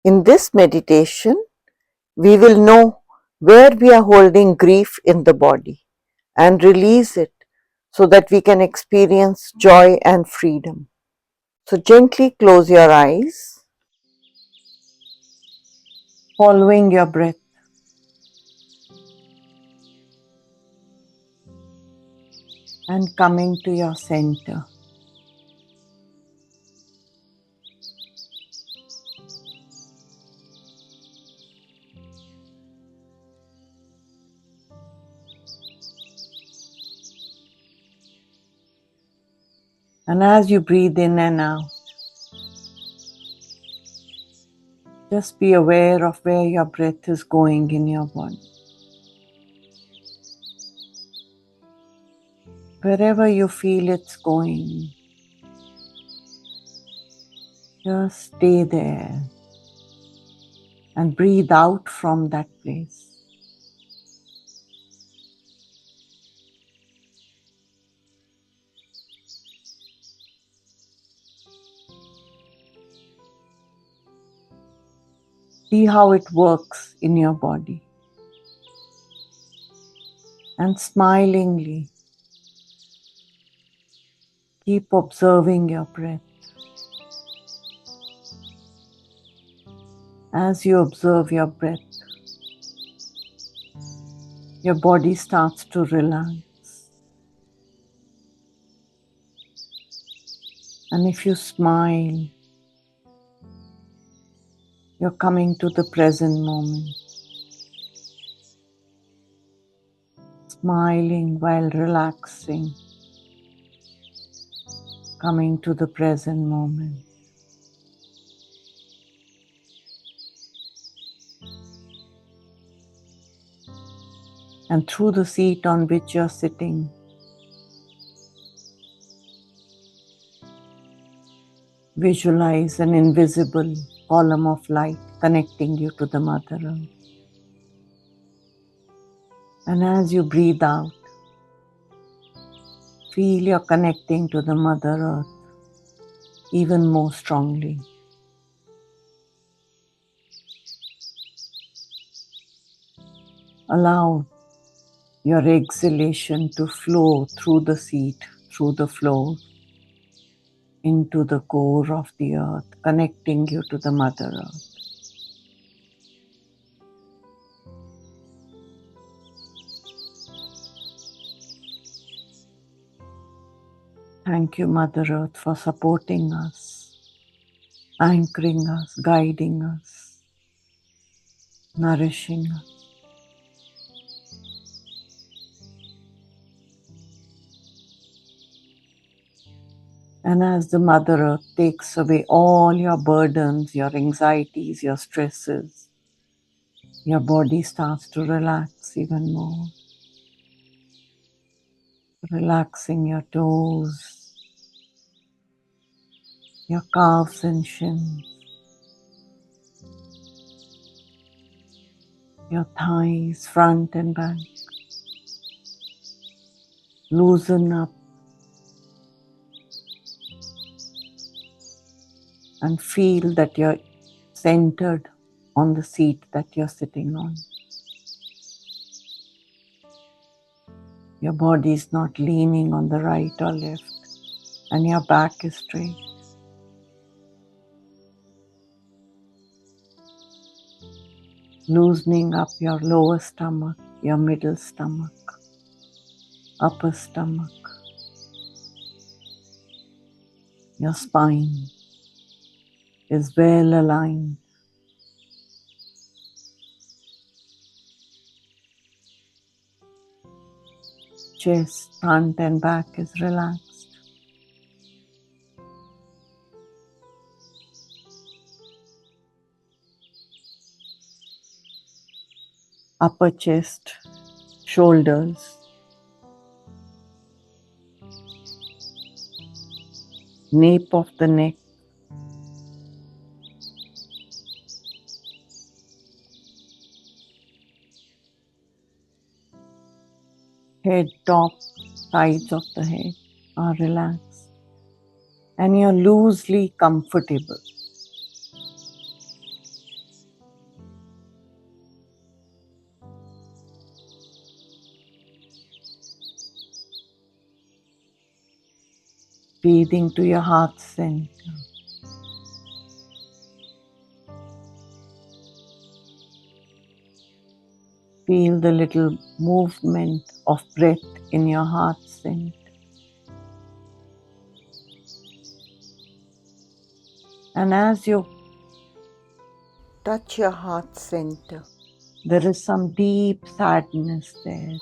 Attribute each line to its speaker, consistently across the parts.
Speaker 1: In this meditation, we will know where we are holding grief in the body and release it so that we can experience joy and freedom. So gently close your eyes, following your breath, and coming to your center. And as you breathe in and out, just be aware of where your breath is going in your body. Wherever you feel it's going, just stay there and breathe out from that place. See how it works in your body. And smilingly, keep observing your breath. As you observe your breath, your body starts to relax. And if you smile, you're coming to the present moment. Smiling while relaxing, coming to the present moment. And through the seat on which you're sitting, visualize an invisible column of light connecting you to the Mother Earth. And as you breathe out, feel you're connecting to the Mother Earth even more strongly. Allow your exhalation to flow through the seat, through the floor, into the core of the earth, connecting you to the Mother Earth. Thank you, Mother Earth, for supporting us, anchoring us, guiding us, nourishing us. And as the Mother Earth takes away all your burdens, your anxieties, your stresses, your body starts to relax even more. Relaxing your toes, your calves and shins, your thighs, front and back. Loosen up and feel that you're centered on the seat that you're sitting on. Your body is not leaning on the right or left, and your back is straight. Loosening up your lower stomach, your middle stomach, upper stomach, your spine is well aligned. Chest, front and back is relaxed. Upper chest, shoulders, nape of the neck, head, top, sides of the head are relaxed, and you're loosely comfortable. breathing to your heart center. Feel the little movement of breath in your heart center. And as you touch your heart center, there is some deep sadness there.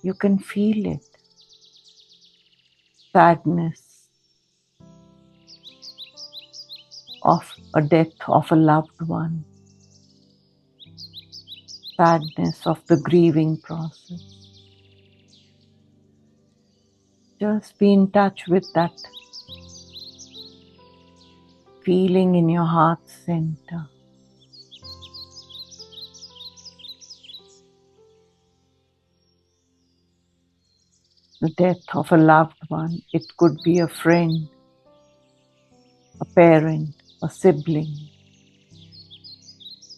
Speaker 1: You can feel it. Sadness of a death of a loved one. Sadness of the grieving process. Just be in touch with that feeling in your heart center. The death of a loved one. It could be a friend, a parent, a sibling,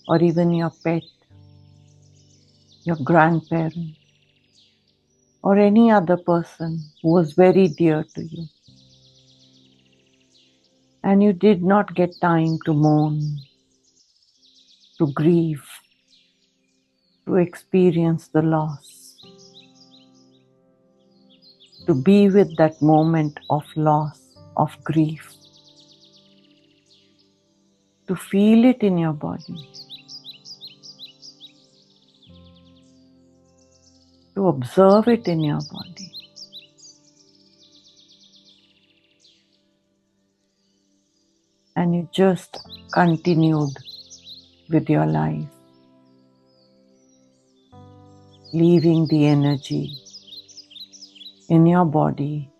Speaker 1: or even your pet, your grandparent, or any other person who was very dear to you. And you did not get time to mourn, to grieve, to experience the loss, to be with that moment of loss, of grief, to feel it in your body, to observe it in your body. And you just continued with your life, leaving the energy in your body,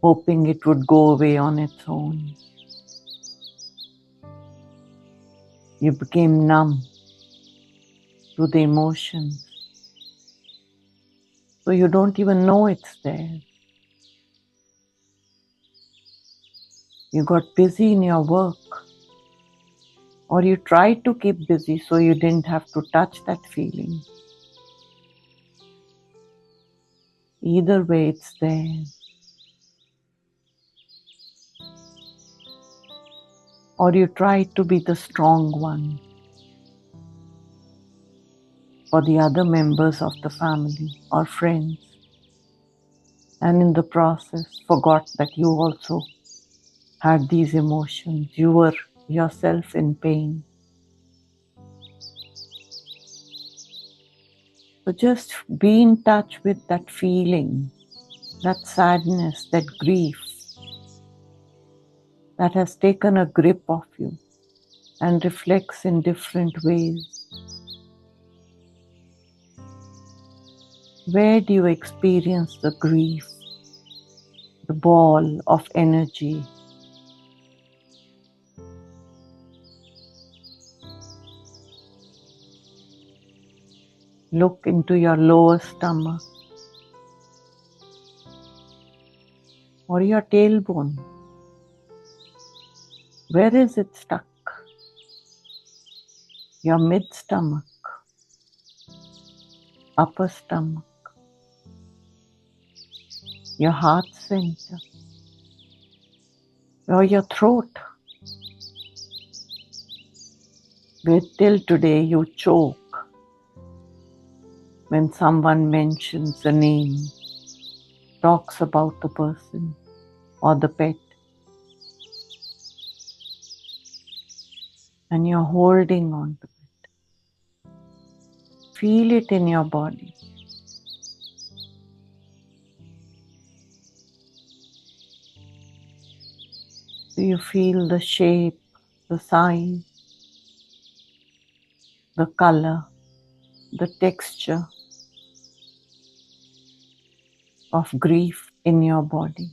Speaker 1: hoping it would go away on its own. You became numb to the emotions, so you don't even know it's there. You got busy in your work, or you tried to keep busy so you didn't have to touch that feeling. Either way, it's there. Or you tried to be the strong one for the other members of the family or friends, and in the process forgot that you also had these emotions. You were yourself in pain. So just be in touch with that feeling, that sadness, that grief that has taken a grip of you and reflects in different ways. Where do you experience the grief, the ball of energy? Look into your lower stomach or your tailbone. Where is it stuck? Your mid-stomach, upper stomach, your heart center, or your throat, where till today you choke when someone mentions the name, talks about the person or the pet, and you're holding on to it. Feel it in your body. Do you feel the shape, the size, the color, the texture of grief in your body?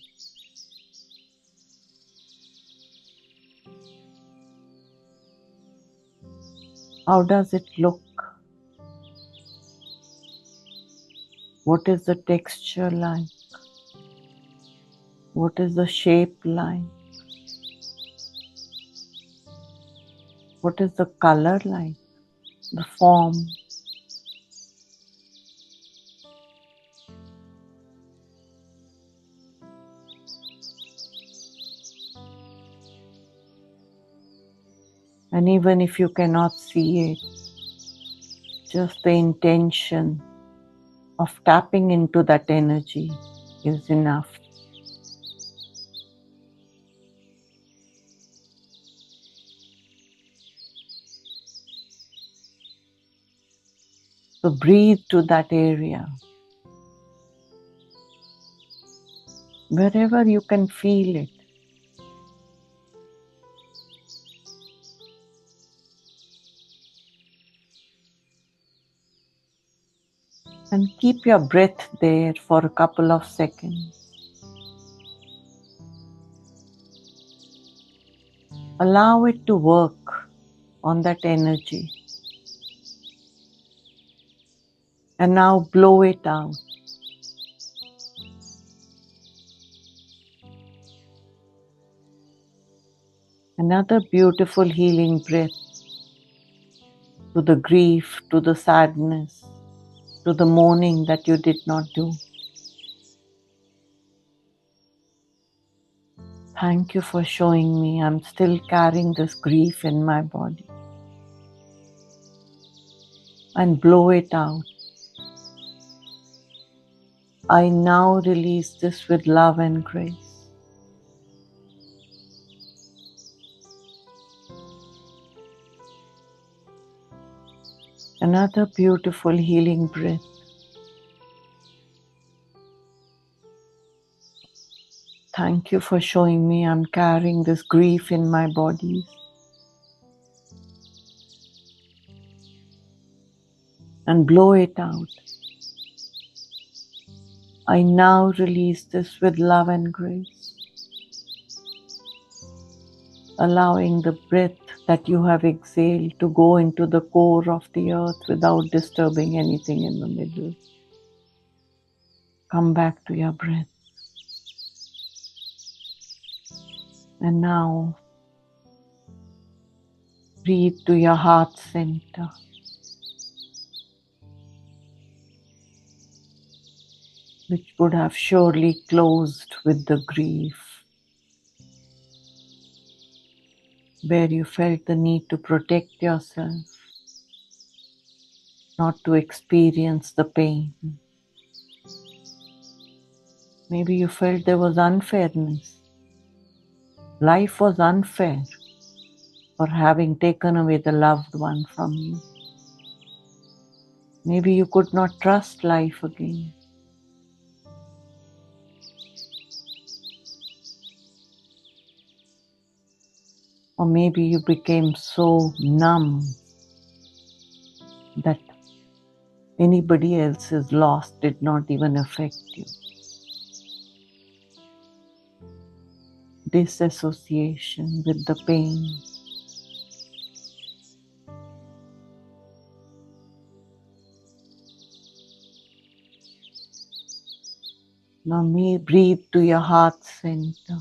Speaker 1: How does it look? What is the texture like? What is the shape like? What is the color like? The form? And even if you cannot see it, just the intention of tapping into that energy is enough. So breathe to that area. Wherever you can feel it. And keep your breath there for a couple of seconds. Allow it to work on that energy. And now blow it out. Another beautiful healing breath to the grief, to the sadness, to the mourning that you did not do. Thank you for showing me I'm still carrying this grief in my body. And blow it out. I now release this with love and grace. Another beautiful healing breath. Thank you for showing me I'm carrying this grief in my body. And blow it out. I now release this with love and grace, allowing the breath that you have exhaled to go into the core of the earth without disturbing anything in the middle. Come back to your breath. And now breathe to your heart center. Which would have surely closed with the grief, where you felt the need to protect yourself, not to experience the pain. Maybe you felt there was unfairness. Life was unfair for having taken away the loved one from you. Maybe you could not trust life again. Or maybe you became so numb that anybody else's loss did not even affect you. Disassociation with the pain. Now breathe to your heart center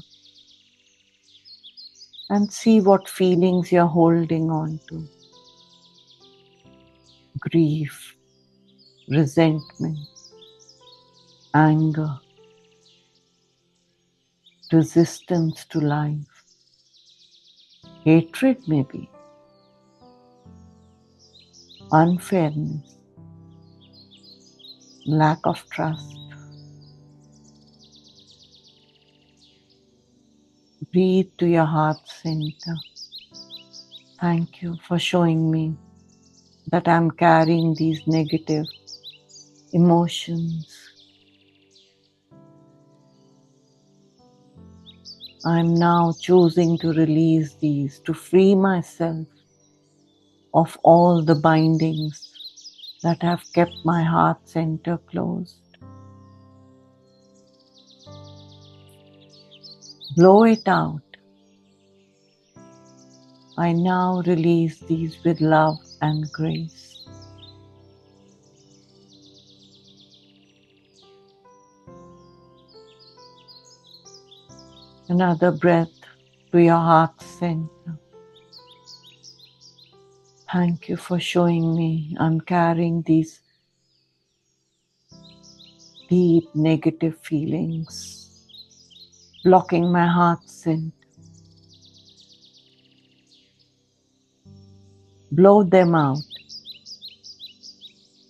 Speaker 1: and see what feelings you're holding on to. Grief, resentment, anger, resistance to life, hatred maybe, unfairness, lack of trust. Breathe to your heart center. Thank you for showing me that I'm carrying these negative emotions. I'm now choosing to release these, to free myself of all the bindings that have kept my heart center closed. Blow it out. I now release these with love and grace. Another breath to your heart center. Thank you for showing me I'm carrying these deep negative feelings, blocking my heart center. blow them out.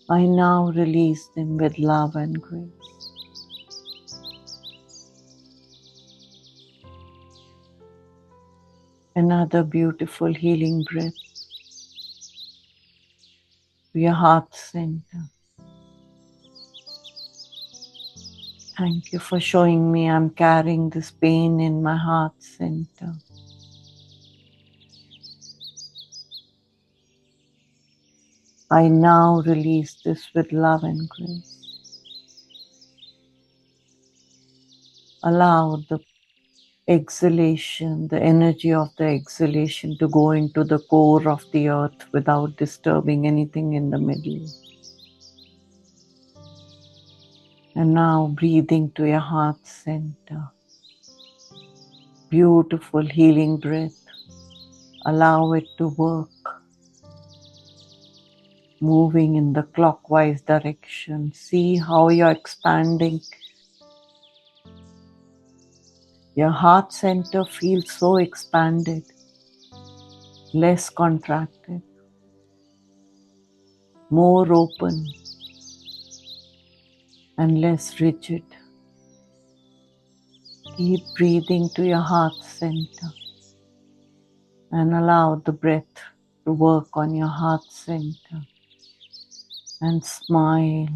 Speaker 1: I now release them with love and grace. Another beautiful healing breath to your heart center. Thank you for showing me I'm carrying this pain in my heart center. I now release this with love and grace. Allow the exhalation, the energy of the exhalation to go into the core of the earth without disturbing anything in the middle. And now breathing to your heart center. Beautiful healing breath. Allow it to work. Moving in the clockwise direction. See how you're expanding. Your heart center feels so expanded, less contracted, more open, and less rigid. Keep breathing to your heart center and allow the breath to work on your heart center. And smile,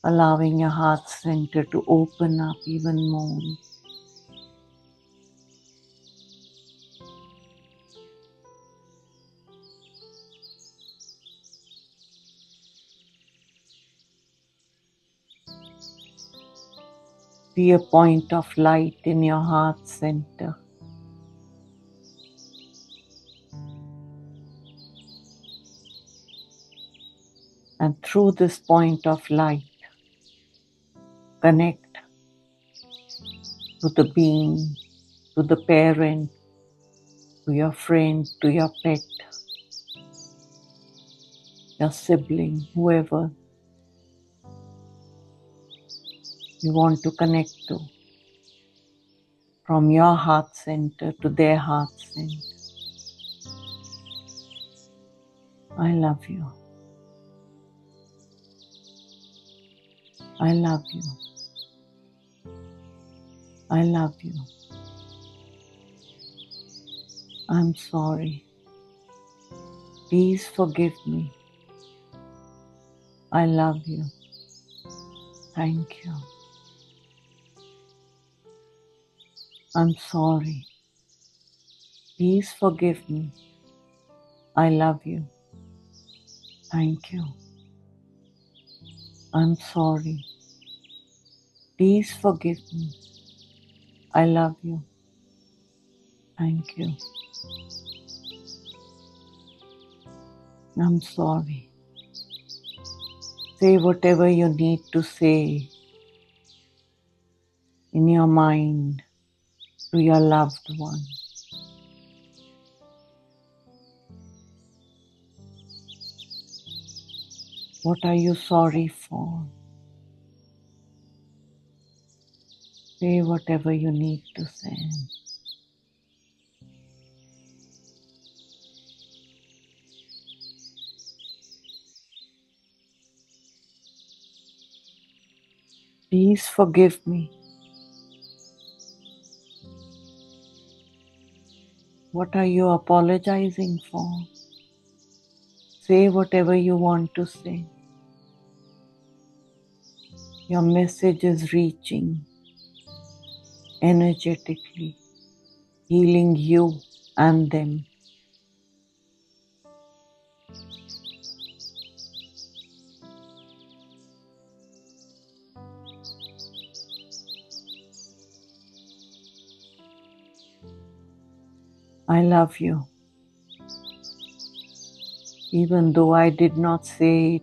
Speaker 1: allowing your heart center to open up even more. See a point of light in your heart center. And through this point of light, connect to the being, to the parent, to your friend, to your pet, your sibling, whoever you want to connect to. From your heart center to their heart center. I love you. I love you. I love you. I'm sorry. Please forgive me. I love you. Thank you. I'm sorry. Please forgive me. I love you. Thank you. I'm sorry. Please forgive me. I love you. Thank you. I'm sorry. Say whatever you need to say in your mind to your loved one. What are you sorry for? Say whatever you need to say. Please forgive me. What are you apologizing for? Say whatever you want to say. Your message is reaching energetically, healing you and them. I love you. Even though I did not say it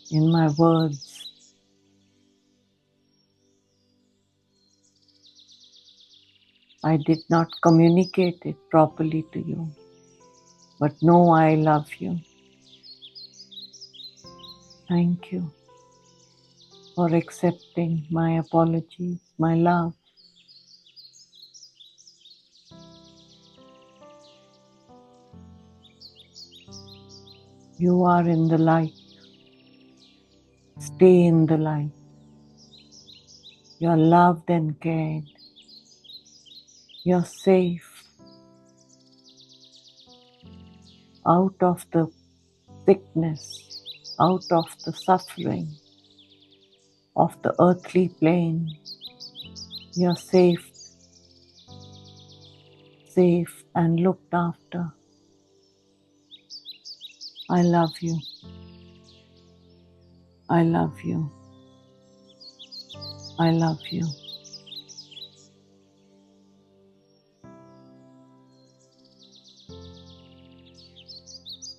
Speaker 1: in my words, I did not communicate it properly to you. But know I love you. Thank you for accepting my apologies, my love. You are in the light. Stay in the light. You're loved and cared. You're safe. Out of the sickness, out of the suffering of the earthly plane. You're safe and looked after. I love you. I love you. I love you.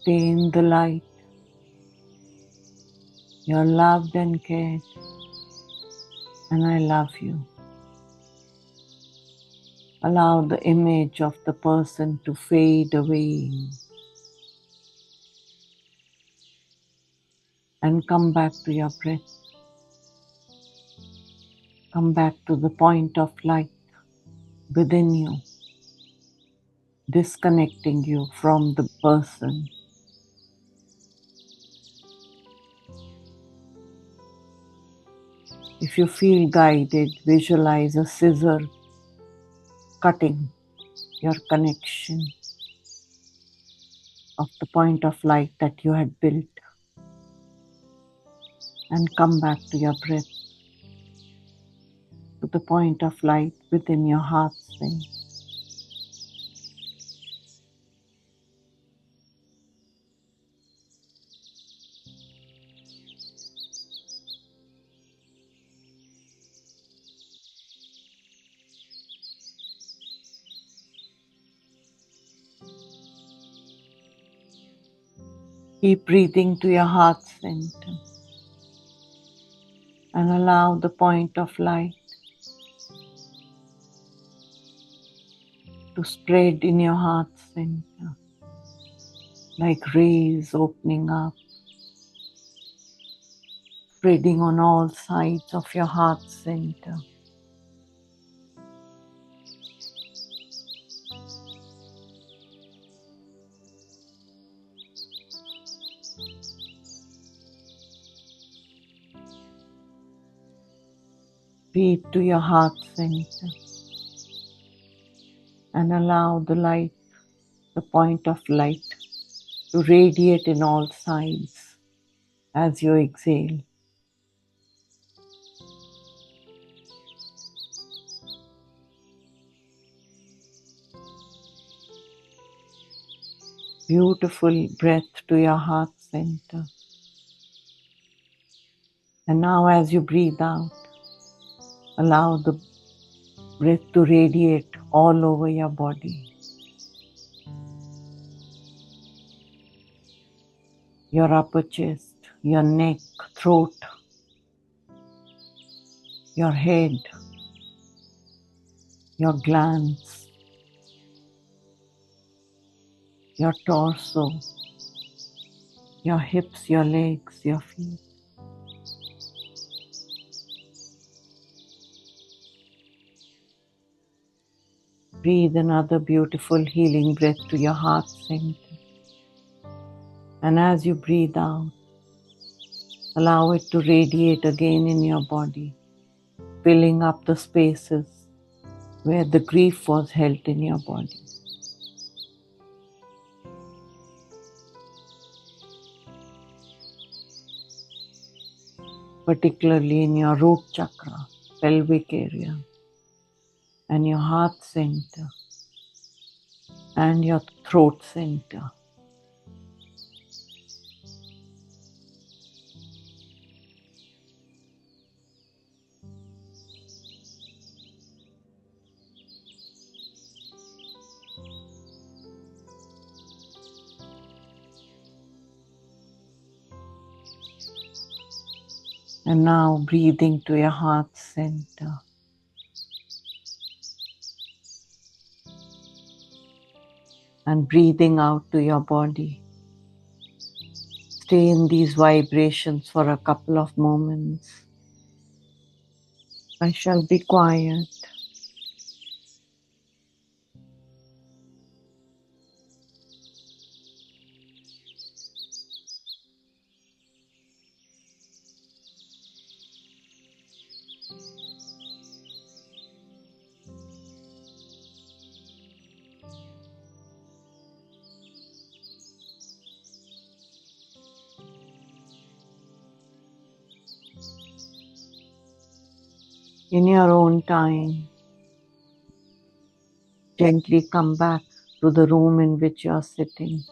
Speaker 1: Stay in the light. You're loved and cared, and I love you. Allow the image of the person to fade away and come back to your breath. Come back to the point of light within you, disconnecting you from the person. If you feel guided, visualize a scissor cutting your connection of the point of light that you had built, and come back to your breath, to the point of light within your heart center. Keep breathing to your heart center and allow the point of light to spread in your heart center like rays opening up, spreading on all sides of your heart center. Breathe to your heart center and allow the light, the point of light, to radiate in all sides as you exhale. Beautiful breath to your heart center. And now as you breathe out, allow the breath to radiate all over your body. Your upper chest, your neck, throat, your head, your glands, your torso, your hips, your legs, your feet. Breathe another beautiful healing breath to your heart center. And as you breathe out, allow it to radiate again in your body, filling up the spaces where the grief was held in your body. Particularly in your root chakra, pelvic area, and your heart center, and your throat center. And now breathing to your heart center. And breathing out to your body. Stay in these vibrations for a couple of moments. I shall be quiet. In your own time, gently come back to the room in which you are sitting.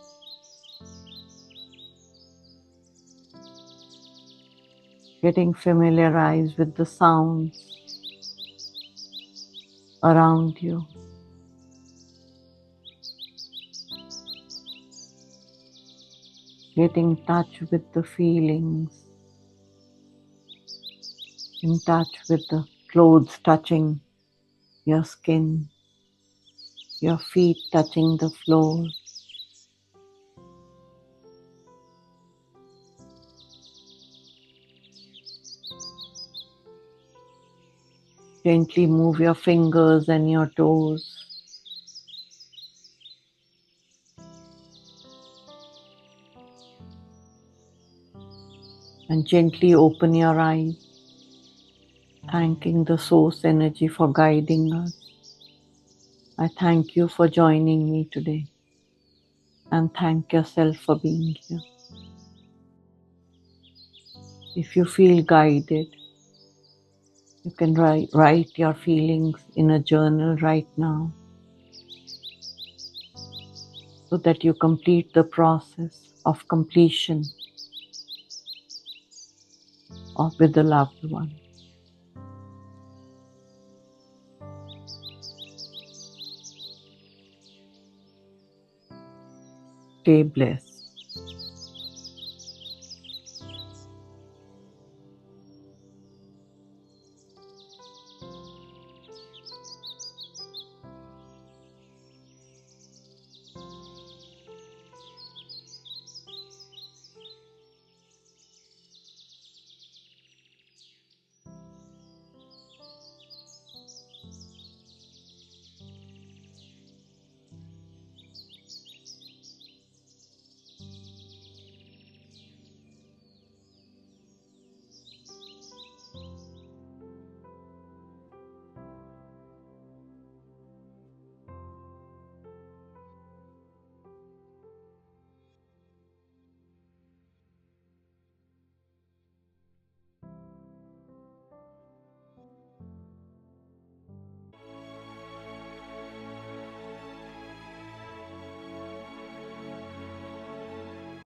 Speaker 1: Getting familiarized with the sounds around you. Getting in touch with the feelings, in touch with the clothes touching your skin, your feet touching the floor. Gently move your fingers and your toes. And gently open your eyes, thanking the source energy for guiding us. I thank you for joining me today, and thank yourself for being here. If you feel guided, you can write your feelings in a journal right now so that you complete the process of completion of with the loved one. Stay blessed.